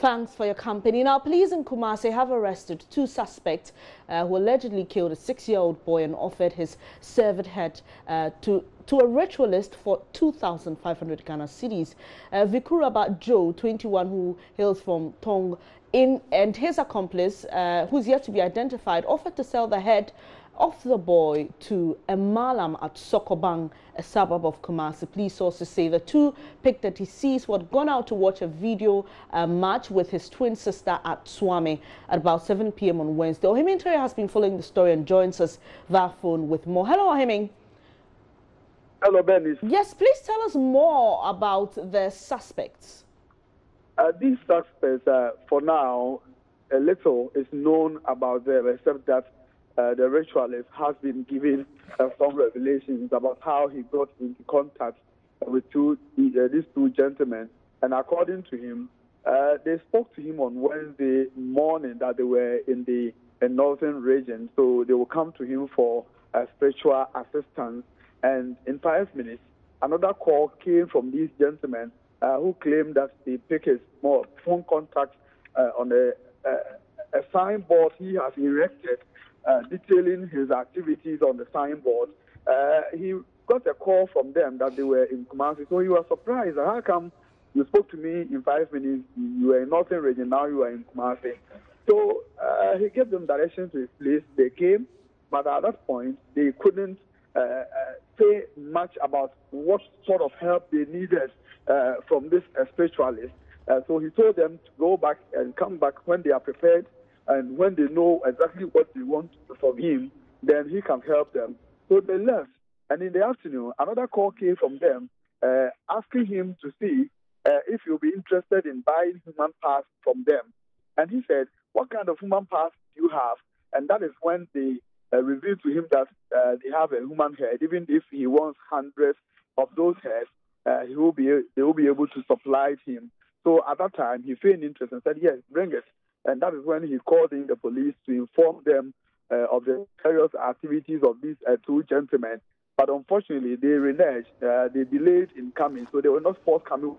Thanks for your company. Now, police in Kumasi have arrested two suspects who allegedly killed a 6-year-old boy and offered his severed head to a ritualist for 2,500 Ghana cedis. Vikuraba Joe, 21, who hails from Tong, and his accomplice, who's yet to be identified, offered to sell the head of the boy to a malam at Sokobang, a suburb of Kumasi. Police sources say the two picked the deceased who had gone out to watch a video match with his twin sister at Swami at about 7 p.m. on Wednesday. Ohiming Terry has been following the story and joins us via phone with more. Hello, Ohiming. Hello, Benny. Yes, please tell us more about the suspects. These suspects, for now, a little is known about them, except that the ritualist has been given some revelations about how he got into contact with these two gentlemen. And according to him, they spoke to him on Wednesday morning that they were in the northern region. So they will come to him for spiritual assistance. And in 5 minutes, another call came from these gentlemen who claimed that they picked his phone contact on a signboard he has erected detailing his activities on the signboard. He got a call from them that they were in Kumasi, so he was surprised. How come you spoke to me in 5 minutes, you were in Northern Region, now you are in Kumasi? So he gave them directions to his place. They came, but at that point, they couldn't say much about what sort of help they needed from this spiritualist. So he told them to go back and come back when they are prepared, and when they know exactly what they want from him, then he can help them. So they left. And in the afternoon, another call came from them asking him to see if he'll be interested in buying human parts from them. And he said, what kind of human parts do you have? And that is when they revealed to him that they have a human head. Even if he wants hundreds of those heads, they will be able to supply him. So at that time, he feigned interest and said, yes, bring it. And that is when he called in the police to inform them of the various activities of these two gentlemen. But unfortunately, they reneged. They delayed in coming, so they were not forthcoming.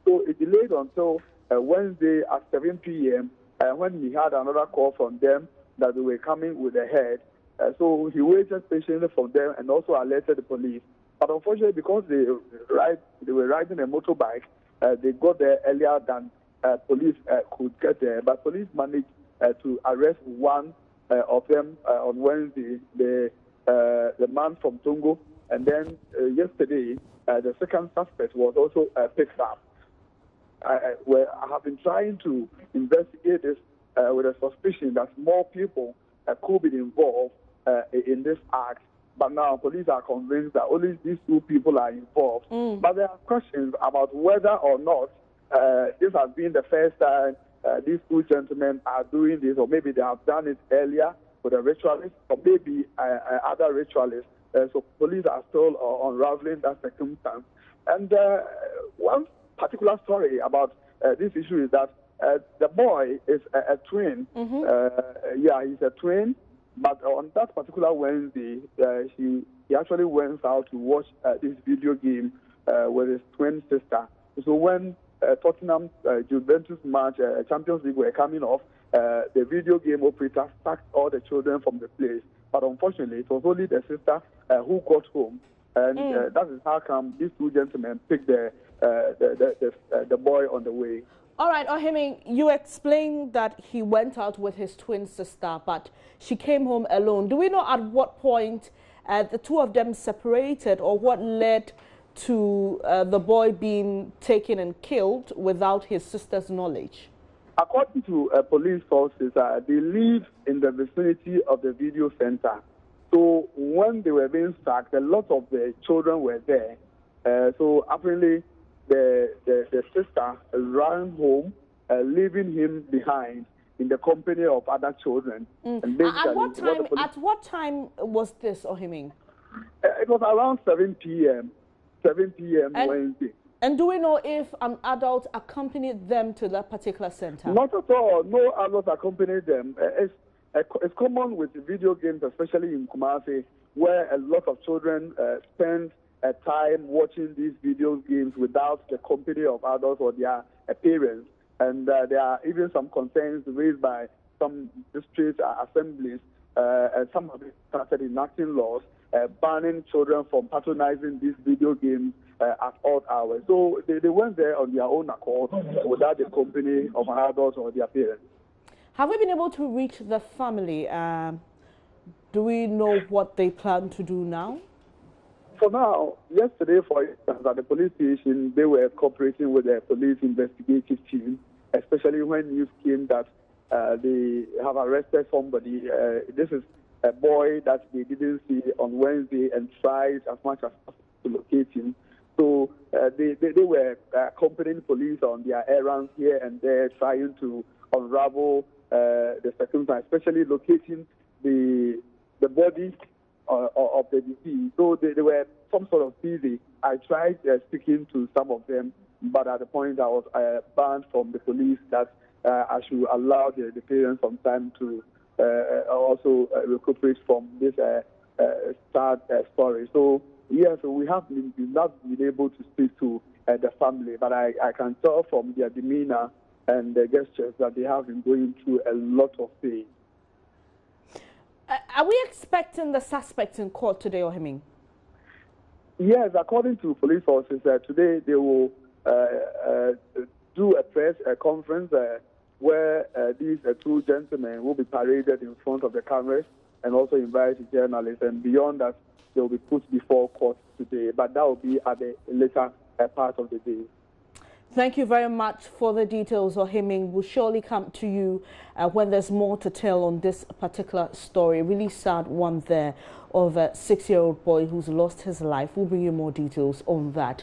So it delayed until Wednesday at 7 p.m. When he had another call from them that they were coming with a head. So he waited patiently for them and also alerted the police. But unfortunately, because they were riding a motorbike, they got there earlier than police could get there. But police managed to arrest one of them on Wednesday, the man from Tongo. And then yesterday, the second suspect was also picked up. I have been trying to investigate this with a suspicion that more people could be involved in this act. But now police are convinced that only these two people are involved. But there are questions about whether or not this has been the first time these two gentlemen are doing this, or maybe they have done it earlier with a ritualist, or maybe other ritualists. So police are still unraveling that circumstance. And one particular story about this issue is that the boy is a twin. Yeah, he's a twin. But on that particular Wednesday, he actually went out to watch this video game with his twin sister. So when Tottenham Juventus match, Champions League were coming off, the video game operator sacked all the children from the place. But unfortunately, it was only the sister who got home. And that is how come these two gentlemen picked the boy on the way. All right, Ohiming, you explained that he went out with his twin sister, but she came home alone. Do we know at what point the two of them separated, or what led to the boy being taken and killed without his sister's knowledge? According to police sources, they live in the vicinity of the video center. So when they were being sacked, a lot of the children were there. So apparently, the sister ran home, leaving him behind in the company of other children. And at what time was this, Ohiming? It was around 7 p.m. 7 p.m. Wednesday. And do we know if an adult accompanied them to that particular center? Not at all. No adult accompanied them. It's common with video games, especially in Kumasi, where a lot of children spend time watching these video games without the company of adults or their parents. And there are even some concerns raised by some district assemblies, and some of it started enacting laws banning children from patronizing these video games at odd hours. So they went there on their own accord without the company of adults or their parents. Have we been able to reach the family? Do we know what they plan to do now? For now, yesterday, for instance, at the police station, they were cooperating with the police investigative team, especially when news came that they have arrested somebody. This is a boy that they didn't see on Wednesday and tried as much as possible to locate him. So they were accompanying police on their errands here and there, trying to unravel the circumstance, especially locating the body of the deceased. So they were some sort of busy. I tried speaking to some of them, but at the point I was banned from the police that I should allow the parents some time to also recuperate from this sad story. So yes, we have not been able to speak to the family, but I can tell from their demeanor and their gestures that they have been going through a lot of pain. Are we expecting the suspects in court today, Ohiming? Yes, according to police sources, today they will do a press conference where these two gentlemen will be paraded in front of the cameras and also invite journalists. And beyond that, they will be put before court today. But that will be at the later part of the day. Thank you very much for the details, Ohiming. We'll surely come to you when there's more to tell on this particular story. Really sad one there of a 6-year-old boy who's lost his life. We'll bring you more details on that.